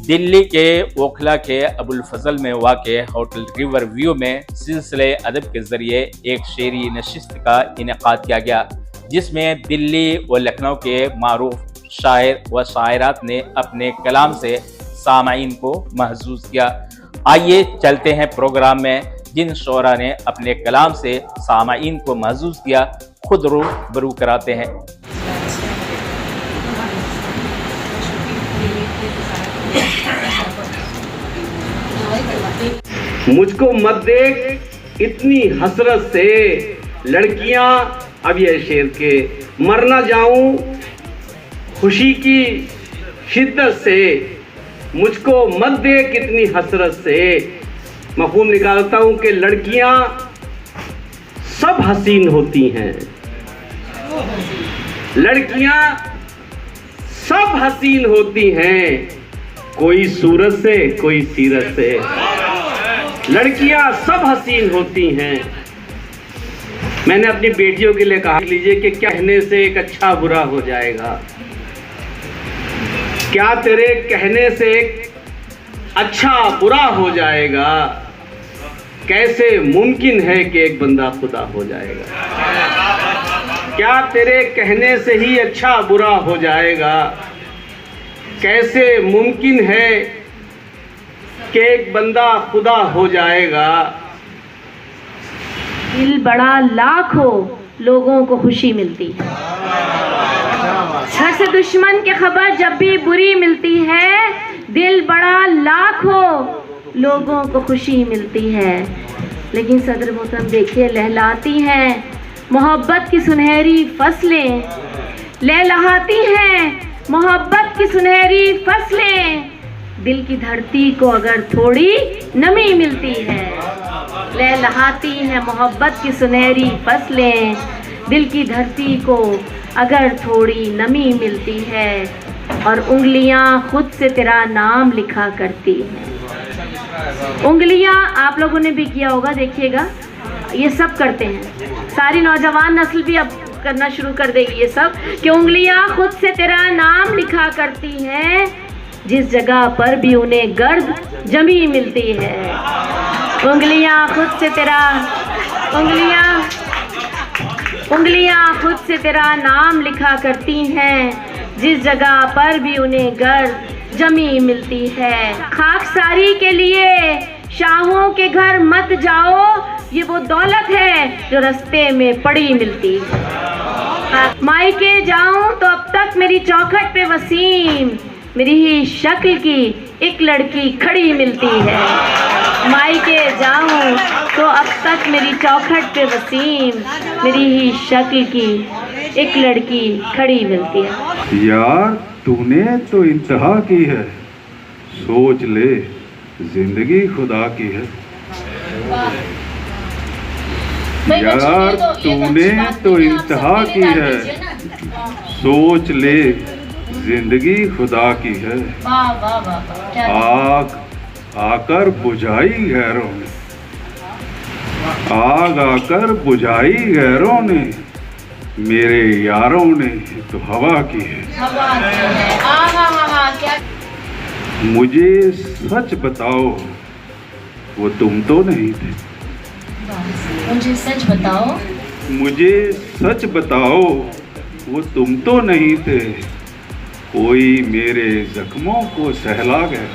दिल्ली के ओखला के अबुल फजल में वाक़े होटल रिवर व्यू में सिलसिले अदब के जरिए एक शेरी नशिस्त का इनेकाद किया गया, जिसमें दिल्ली व लखनऊ के मारूफ शायर व शायरात ने अपने कलाम से सामाईन को महसूस किया। आइए चलते हैं प्रोग्राम में। जिन शोरा ने अपने कलाम से सामाईन को महसूस किया, खुद रूबरू कराते हैं। मुझको मत देख इतनी हसरत से लड़कियां, अब ये शेर के, मर ना जाऊं खुशी की शिद्दत से। मुझको मत देख इतनी हसरत से, मफहूम निकालता हूं कि लड़कियां सब हसीन होती हैं, लड़कियां सब हसीन होती हैं, कोई सूरत से कोई सीरत से। लड़कियां सब हसीन होती हैं। मैंने अपनी बेटियों के लिए कहा लीजिए कि क्या कहने से एक अच्छा बुरा हो जाएगा, क्या तेरे कहने से एक अच्छा बुरा हो जाएगा, कैसे मुमकिन है कि एक बंदा खुदा हो जाएगा। क्या तेरे कहने से ही अच्छा बुरा हो जाएगा, कैसे मुमकिन है कि एक बंदा खुदा हो जाएगा। दिल बड़ा लाखों लोगों को खुशी मिलती है, घर से दुश्मन की खबर जब भी बुरी मिलती है, दिल बड़ा लाखों लोगों को खुशी मिलती है। लेकिन सदर मोहतरम देखिए, लहलाती हैं मोहब्बत की सुनहरी फसलें, लहलहाती हैं मोहब्बत की सुनहरी फसलें, दिल की धरती को अगर थोड़ी नमी मिलती है। लहलहाती हैं मोहब्बत की सुनहरी फसलें, दिल की धरती को अगर थोड़ी नमी मिलती है, और उंगलियां खुद से तेरा नाम लिखा करती हैं। उंगलियां आप लोगों ने भी किया होगा, देखिएगा ये सब करते हैं, सारी नौजवान नस्ल भी अब करना शुरू कर देगी ये सब, कि उंगलियां खुद से तेरा नाम लिखा करती हैं, जिस जगह पर भी उन्हें गर्द जमी मिलती है। उंगलियां खुद से तेरा उंगलियां खुद से तेरा नाम लिखा करती हैं, जिस जगह पर भी उन्हें गर्द जमी मिलती है। खाकसारी के लिए शाहों के घर मत जाओ, ये वो दौलत है जो रास्ते में पड़ी मिलती है। मायके जाऊं तो अब तक मेरी चौखट पे वसीम मेरी ही शक्ल की एक लड़की खड़ी मिलती है। मायके जाऊं तो अब तक मेरी चौखट पे वसीम मेरी ही शक्ल की एक लड़की खड़ी मिलती है। यार तूने तो इंतहा की है, सोच ले जिंदगी खुदा की है। यार तूने तो इंतहा की है, सोच ले जिंदगी खुदा की है। आग आकर बुझाई गैरों ने, आग आकर बुझाई गैरों ने, मेरे यारों ने तो हवा की है। मुझे सच बताओ वो तुम तो नहीं थे, मुझे सच बताओ, मुझे सच बताओ वो तुम तो नहीं थे, कोई मेरे जख्मों को सहला गया।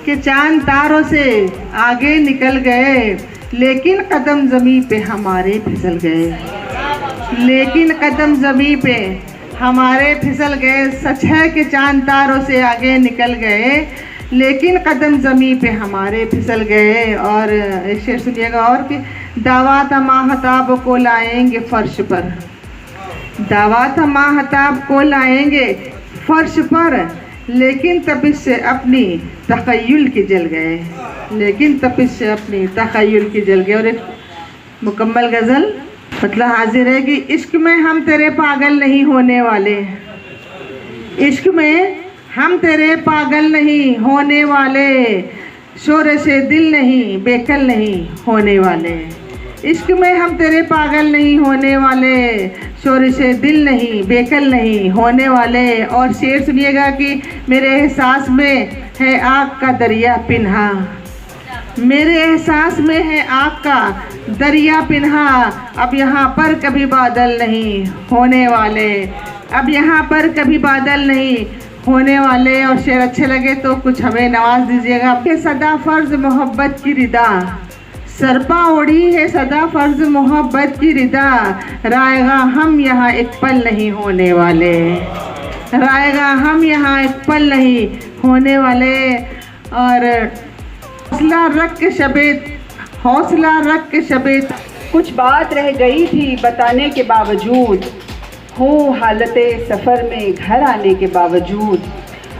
कि चांद तारों से आगे निकल गए, लेकिन कदम ज़मीं पे हमारे फिसल गए, लेकिन कदम ज़मीं पे हमारे फिसल गए। सच है कि चांद तारों से आगे निकल गए, लेकिन कदम ज़मीं पे हमारे फिसल गए। और एक शेर सुनिएगा और कि दावत माहताब को लाएंगे फर्श पर, दावत माहताब को लाएंगे फर्श पर, लेकिन तपिश से अपनी तख़य्युल की जल गए, लेकिन तपिश से अपनी तख़य्युल की जल गए। और एक मुकम्मल गज़ल मतलब हाजिर है कि इश्क में हम तेरे पागल नहीं होने वाले, इश्क में हम तेरे पागल नहीं होने वाले, शोर से दिल नहीं बेकल नहीं होने वाले। इश्क में हम तेरे पागल नहीं होने वाले, शोरिश दिल नहीं, बेकल नहीं होने वाले। और शेर सुनिएगा कि मेरे एहसास में है आग का दरिया पिन्हा, मेरे एहसास में है आग का दरिया पिन्हा। अब यहाँ पर कभी बादल नहीं होने वाले, अब यहाँ पर कभी बादल नहीं होने वाले। और शेर अच्छे लगे तो कुछ हमें नवाज दीजिएगा। के सदा फर्ज मोहब्बत की रिदा, सरपा ओढ़ी है सदा फर्ज मोहब्बत की रिदा। रायगा हम यहाँ एक पल नहीं होने वाले, रायगा हम यहाँ एक पल नहीं होने वाले। और हौसला रख के शबेत, हौसला रख के शबेत। कुछ बात रह गई थी बताने के बावजूद, हूँ हालते सफ़र में घर आने के बावजूद।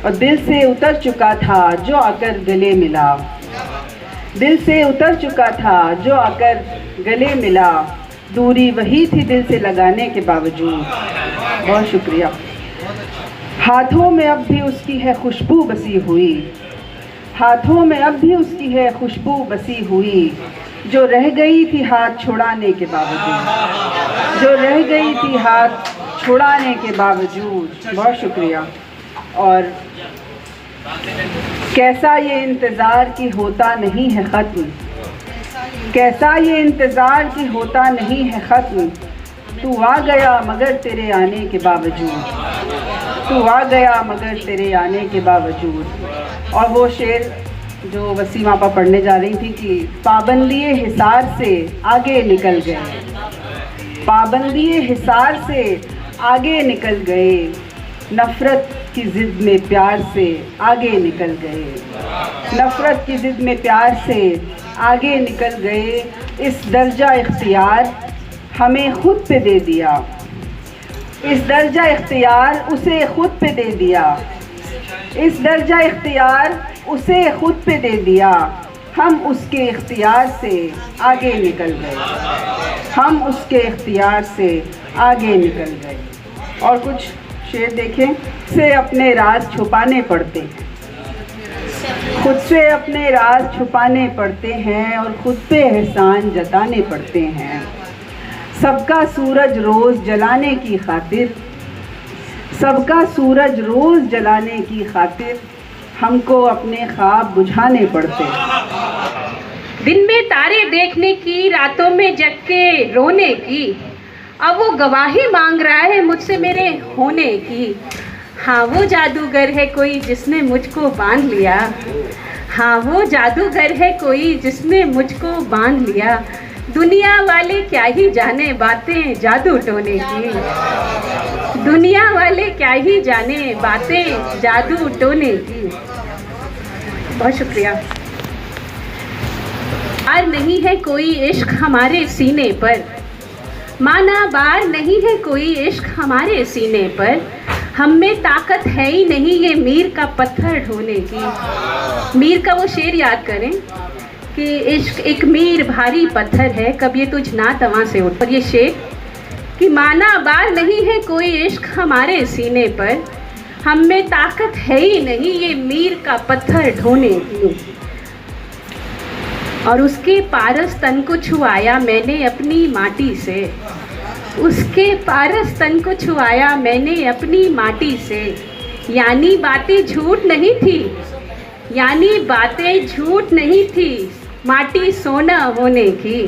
और दिल से उतर चुका था जो आकर गले मिला, दिल से उतर चुका था जो आकर गले मिला। दूरी वही थी दिल से लगाने के बावजूद। बहुत शुक्रिया। हाथों में अब भी उसकी है खुशबू बसी हुई, हाथों में अब भी उसकी है खुशबू बसी हुई। जो रह गई थी हाथ छुड़ाने के बावजूद, जो रह गई थी हाथ छुड़ाने के बावजूद। बहुत शुक्रिया। और कैसा ये इंतज़ार की होता नहीं है ख़त्म, कैसा ये इंतज़ार की होता नहीं है ख़त्म। तू आ गया मगर तेरे आने के बावजूद, तू आ गया मगर तेरे आने के बावजूद। और वो शेर जो वसीम आपा पढ़ने जा रही थी कि पाबंदिए हिसार से आगे निकल गए, पाबंदिए हिसार से आगे निकल गए। नफ़रत की ज़िद में प्यार से आगे निकल गए, नफ़रत की ज़िद में प्यार से आगे निकल गए। इस दर्जा इख्तियार हमें ख़ुद पे दे दिया, इस दर्जा इख्तियार उसे ख़ुद पे दे दिया, इस दर्जा इख्तियार उसे ख़ुद पे दे दिया। हम उसके इख्तियार से आगे निकल गए, हम उसके इख्तियार से आगे निकल गए। और कुछ शेर देखें। से अपने राज छुपाने पड़ते हैं, खुद से अपने राज छुपाने पड़ते हैं और ख़ुद पे एहसान जताने पड़ते हैं। सबका सूरज रोज़ जलाने की खातिर, सबका सूरज रोज़ जलाने की खातिर हमको अपने ख्वाब बुझाने पड़ते हैं। दिन में तारे देखने की, रातों में जग के रोने की। अब वो गवाही मांग रहा है मुझसे मेरे होने की। हाँ वो जादूगर है कोई जिसने मुझको बांध लिया, हाँ वो जादूगर है कोई जिसने मुझको बांध लिया। दुनिया वाले क्या ही जाने बातें जादू टोने की, दुनिया वाले क्या ही जाने बातें जादू टोने की। बहुत शुक्रिया। और नहीं है कोई इश्क हमारे सीने पर, माना बार नहीं है कोई इश्क हमारे सीने पर। हम में ताकत है ही नहीं ये मीर का पत्थर ढोने की। मीर का वो शेर याद करें कि इश्क एक मीर भारी पत्थर है, कब ये तुझ ना तवा से उठ। और ये शेर कि माना बार नहीं है कोई इश्क हमारे सीने पर। हम में ताकत है ही नहीं ये मीर का पत्थर ढोने की। और उसके पारस तन को छुआया मैंने अपनी माटी से, उसके पारस तन को छुआया मैंने अपनी माटी से। यानी बातें झूठ नहीं थी, यानी बातें झूठ नहीं थी, माटी सोना होने की।